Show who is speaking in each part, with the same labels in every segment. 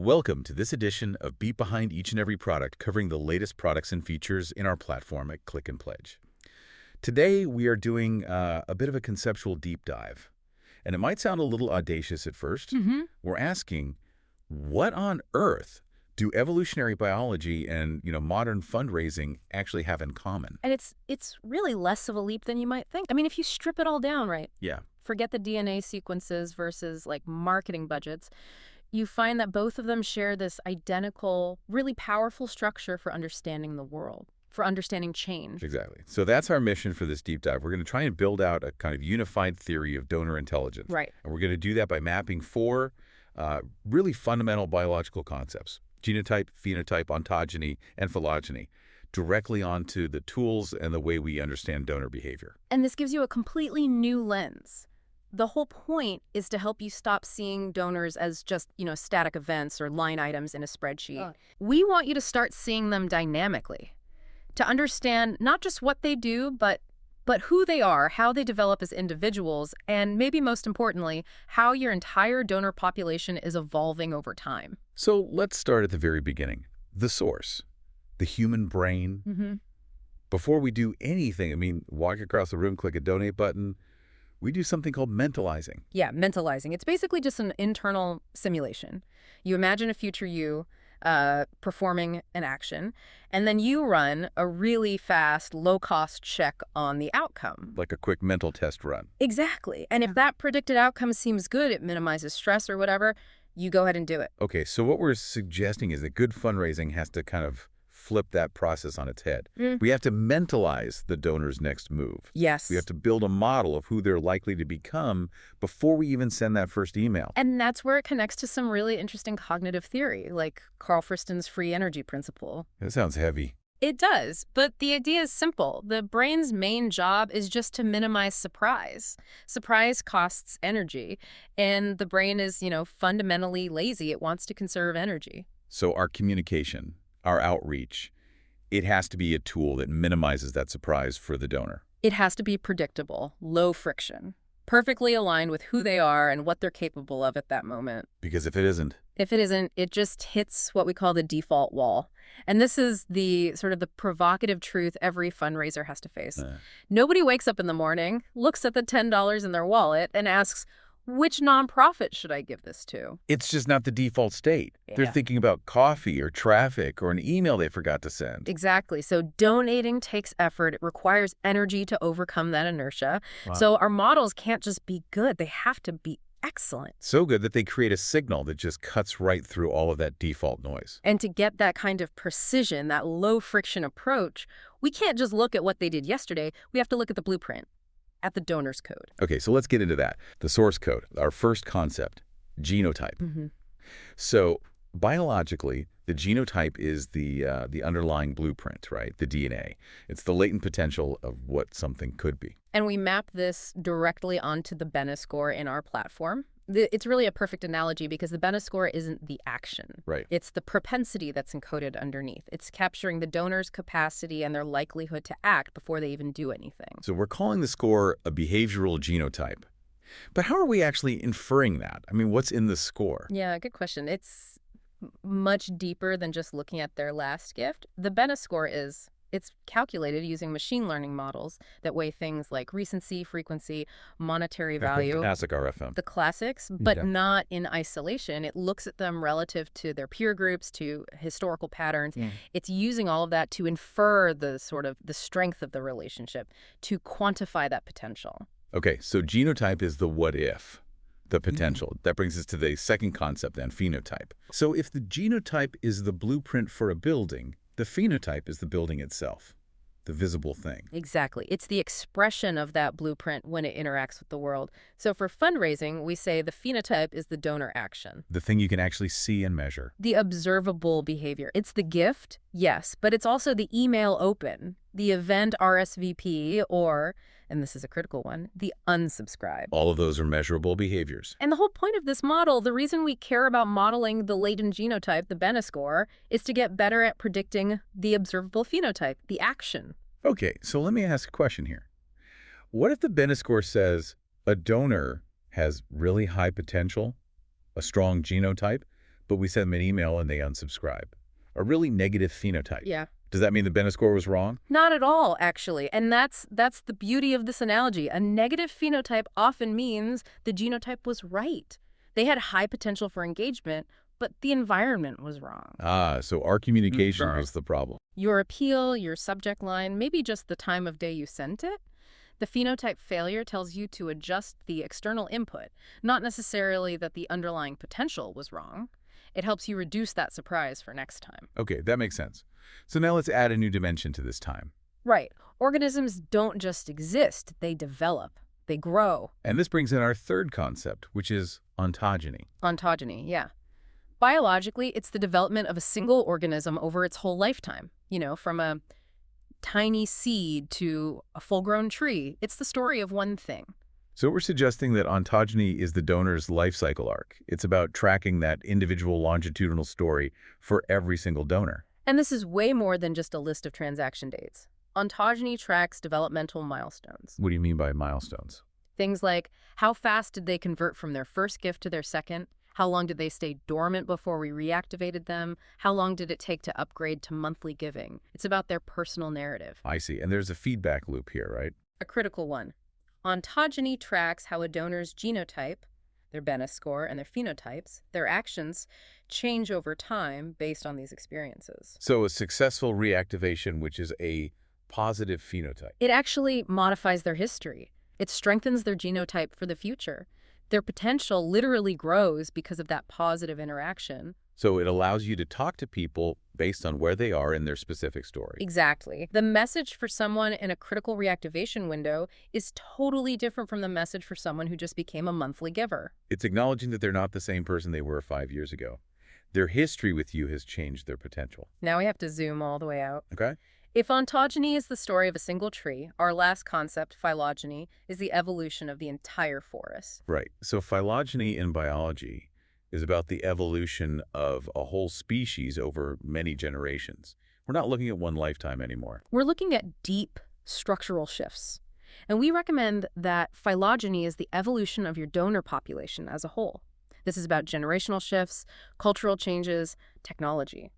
Speaker 1: Welcome to this edition of Beat Behind Each and Every Product, covering the latest products and features in our platform at Click and Pledge. Today, we are doing a bit of a conceptual deep dive. And it might sound a little audacious at first. We're asking, what on earth do evolutionary biology and modern fundraising actually have in common?
Speaker 2: And it's really less of a leap than you might think. I mean, if you strip it all down, right?
Speaker 1: Yeah.
Speaker 2: Forget the DNA sequences versus like marketing budgets. You find that both of them share this identical, really powerful structure for understanding the world, for understanding change.
Speaker 1: Exactly. So that's our mission for this deep dive. We're going to try and build out a kind of unified theory of donor intelligence.
Speaker 2: Right.
Speaker 1: And we're going to do that by mapping four really fundamental biological concepts: genotype, phenotype, ontogeny, and phylogeny, directly onto the tools and the way we understand donor behavior.
Speaker 2: And this gives you a completely new lens. The whole point is to help you stop seeing donors as just, static events or line items in a spreadsheet. We want you to start seeing them dynamically, to understand not just what they do, but who they are, how they develop as individuals, and maybe most importantly, how your entire donor population is evolving over time.
Speaker 1: So let's start at the very beginning. The source, the human brain. Before we do anything, walk across the room, click a donate button, we do something called mentalizing.
Speaker 2: Yeah, mentalizing. It's basically just an internal simulation. You imagine a future you performing an action, and then you run a really fast, low-cost check on the outcome.
Speaker 1: Like a quick mental test run.
Speaker 2: Exactly. And if that predicted outcome seems good, it minimizes stress or whatever, you go ahead and do it.
Speaker 1: Okay, so what we're suggesting is that good fundraising has to kind of flip that process on its head. We have to mentalize the donor's next move.
Speaker 2: Yes.
Speaker 1: We have to build a model of who they're likely to become before we even send that first email.
Speaker 2: And that's where it connects to some really interesting cognitive theory, like Carl Friston's free energy principle.
Speaker 1: That sounds heavy.
Speaker 2: It does, but the idea is simple. The brain's main job is just to minimize surprise. Surprise costs energy, and the brain is, fundamentally lazy. It wants to conserve energy.
Speaker 1: So our communication, our outreach, it has to be a tool that minimizes that surprise for the donor.
Speaker 2: It has to be predictable, low friction, perfectly aligned with who they are and what they're capable of at that moment.
Speaker 1: Because if it isn't,
Speaker 2: it just hits what we call the default wall. And this is the sort of the provocative truth every fundraiser has to face. Nobody wakes up in the morning, looks at the $10 in their wallet, and asks, which nonprofit should I give this to?
Speaker 1: It's just not the default state.
Speaker 2: Yeah.
Speaker 1: They're thinking about coffee or traffic or an email they forgot to send.
Speaker 2: Exactly. So donating takes effort. It requires energy to overcome that inertia.
Speaker 1: Wow.
Speaker 2: So our models can't just be good. They have to be excellent.
Speaker 1: So good that they create a signal that just cuts right through all of that default noise.
Speaker 2: And to get that kind of precision, that low friction approach, we can't just look at what they did yesterday. We have to look at the blueprint, at the donor's code.
Speaker 1: Okay, so let's get into that. The source code, our first concept, genotype. So biologically, the genotype is the underlying blueprint, right? The DNA. It's the latent potential of what something could be.
Speaker 2: And we map this directly onto the Bene Score in our platform. It's really a perfect analogy because the Bene Score isn't the action.
Speaker 1: Right.
Speaker 2: It's the propensity that's encoded underneath. It's capturing the donor's capacity and their likelihood to act before they even do anything.
Speaker 1: So we're calling the score a behavioral genotype. But how are we actually inferring that? What's in the score?
Speaker 2: Yeah, good question. It's much deeper than just looking at their last gift. The Bene Score it's calculated using machine learning models that weigh things like recency, frequency, monetary value.
Speaker 1: Classic RFM.
Speaker 2: The classics, but not in isolation. It looks at them relative to their peer groups, to historical patterns. It's using all of that to infer the strength of the relationship, to quantify that potential.
Speaker 1: Okay, so genotype is the what if, the potential. That brings us to the second concept then, phenotype. So if the genotype is the blueprint for a building, the phenotype is the building itself, the visible thing.
Speaker 2: Exactly. It's the expression of that blueprint when it interacts with the world. So for fundraising, we say the phenotype is the donor action.
Speaker 1: The thing you can actually see and measure.
Speaker 2: The observable behavior. It's the gift, yes, but it's also the email open, the event RSVP, or, and this is a critical one, the unsubscribe.
Speaker 1: All of those are measurable behaviors.
Speaker 2: And the whole point of this model, the reason we care about modeling the latent genotype, the Bene Score, is to get better at predicting the observable phenotype, the action.
Speaker 1: Okay, so let me ask a question here. What if the Bene Score says a donor has really high potential, a strong genotype, but we send them an email and they unsubscribe. A really negative phenotype.
Speaker 2: Yeah.
Speaker 1: Does that mean the Bene Score was wrong?
Speaker 2: Not at all, actually. And that's the beauty of this analogy. A negative phenotype often means the genotype was right. They had high potential for engagement, but the environment was wrong.
Speaker 1: Ah, so our communication was the problem.
Speaker 2: Your appeal, your subject line, maybe just the time of day you sent it. The phenotype failure tells you to adjust the external input, not necessarily that the underlying potential was wrong. It helps you reduce that surprise for next time.
Speaker 1: Okay, that makes sense. So now let's add a new dimension to this time.
Speaker 2: Right. Organisms don't just exist, they develop, they grow.
Speaker 1: And this brings in our third concept, which is ontogeny.
Speaker 2: Ontogeny, yeah. Biologically, it's the development of a single organism over its whole lifetime. From a tiny seed to a full-grown tree. It's the story of one thing.
Speaker 1: So we're suggesting that ontogeny is the donor's life cycle arc. It's about tracking that individual longitudinal story for every single donor.
Speaker 2: And this is way more than just a list of transaction dates. Ontogeny tracks developmental milestones.
Speaker 1: What do you mean by milestones?
Speaker 2: Things like, how fast did they convert from their first gift to their second? How long did they stay dormant before we reactivated them? How long did it take to upgrade to monthly giving? It's about their personal narrative.
Speaker 1: I see. And there's a feedback loop here, right?
Speaker 2: A critical one. Ontogeny tracks how a donor's genotype, their Bene Score, and their phenotypes, their actions, change over time based on these experiences.
Speaker 1: So a successful reactivation, which is a positive phenotype.
Speaker 2: It actually modifies their history. It strengthens their genotype for the future. Their potential literally grows because of that positive interaction.
Speaker 1: So it allows you to talk to people based on where they are in their specific story.
Speaker 2: Exactly. The message for someone in a critical reactivation window is totally different from the message for someone who just became a monthly giver.
Speaker 1: It's acknowledging that they're not the same person they were 5 years ago. Their history with you has changed their potential.
Speaker 2: Now we have to zoom all the way out.
Speaker 1: Okay?
Speaker 2: If ontogeny is the story of a single tree, our last concept, phylogeny, is the evolution of the entire forest.
Speaker 1: Right. So phylogeny in biology is about the evolution of a whole species over many generations. We're not looking at one lifetime anymore.
Speaker 2: We're looking at deep structural shifts. And we recommend that phylogeny is the evolution of your donor population as a whole. This is about generational shifts, cultural changes, technology.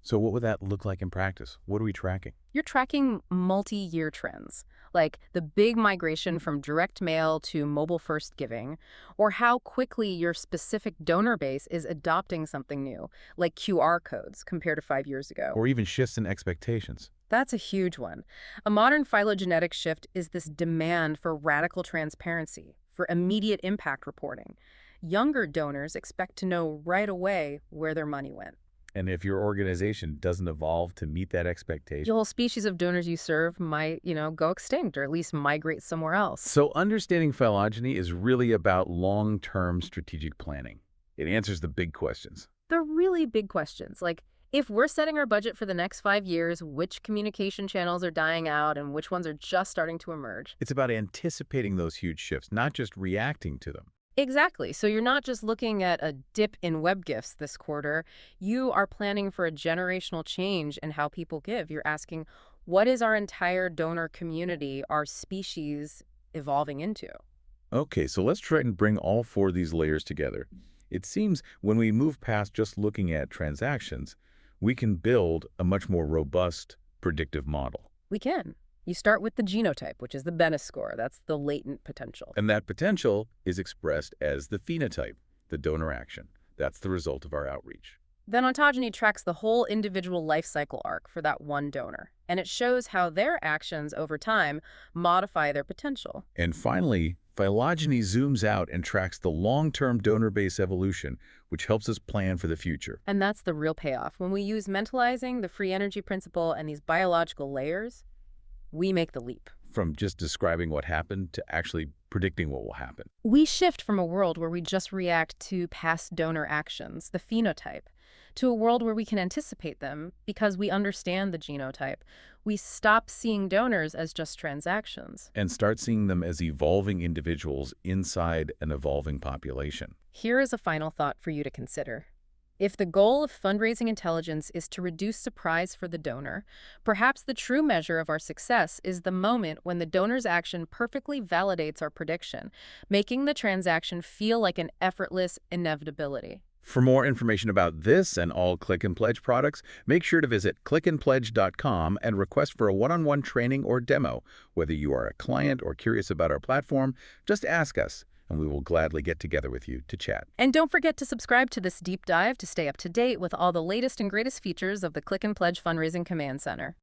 Speaker 1: So what would that look like in practice? What are we tracking?
Speaker 2: You're tracking multi-year trends, like the big migration from direct mail to mobile-first giving, or how quickly your specific donor base is adopting something new, like QR codes compared to 5 years ago.
Speaker 1: Or even shifts in expectations.
Speaker 2: That's a huge one. A modern phylogenetic shift is this demand for radical transparency, for immediate impact reporting. Younger donors expect to know right away where their money went.
Speaker 1: And if your organization doesn't evolve to meet that expectation,
Speaker 2: The whole species of donors you serve might, go extinct or at least migrate somewhere else.
Speaker 1: So understanding phylogeny is really about long-term strategic planning. It answers the big questions.
Speaker 2: They're really big questions, like if we're setting our budget for the next 5 years, which communication channels are dying out and which ones are just starting to emerge?
Speaker 1: It's about anticipating those huge shifts, not just reacting to them.
Speaker 2: Exactly. So you're not just looking at a dip in web gifts this quarter. You are planning for a generational change in how people give. You're asking, what is our entire donor community, our species, evolving into?
Speaker 1: Okay, so let's try and bring all four of these layers together. It seems when we move past just looking at transactions, we can build a much more robust predictive model.
Speaker 2: We can. You start with the genotype, which is the Bene Score. That's the latent potential.
Speaker 1: And that potential is expressed as the phenotype, the donor action. That's the result of our outreach.
Speaker 2: Then ontogeny tracks the whole individual life cycle arc for that one donor, and it shows how their actions over time modify their potential.
Speaker 1: And finally, phylogeny zooms out and tracks the long-term donor base evolution, which helps us plan for the future.
Speaker 2: And that's the real payoff. When we use mentalizing, the free energy principle, and these biological layers, we make the leap.
Speaker 1: From just describing what happened to actually predicting what will happen.
Speaker 2: We shift from a world where we just react to past donor actions, the phenotype, to a world where we can anticipate them because we understand the genotype. We stop seeing donors as just transactions.
Speaker 1: And start seeing them as evolving individuals inside an evolving population.
Speaker 2: Here is a final thought for you to consider. If the goal of fundraising intelligence is to reduce surprise for the donor, perhaps the true measure of our success is the moment when the donor's action perfectly validates our prediction, making the transaction feel like an effortless inevitability.
Speaker 1: For more information about this and all Click and Pledge products, make sure to visit clickandpledge.com and request for a one-on-one training or demo. Whether you are a client or curious about our platform, just ask us, and we will gladly get together with you to chat.
Speaker 2: And don't forget to subscribe to this deep dive to stay up to date with all the latest and greatest features of the Click and Pledge Fundraising Command Center.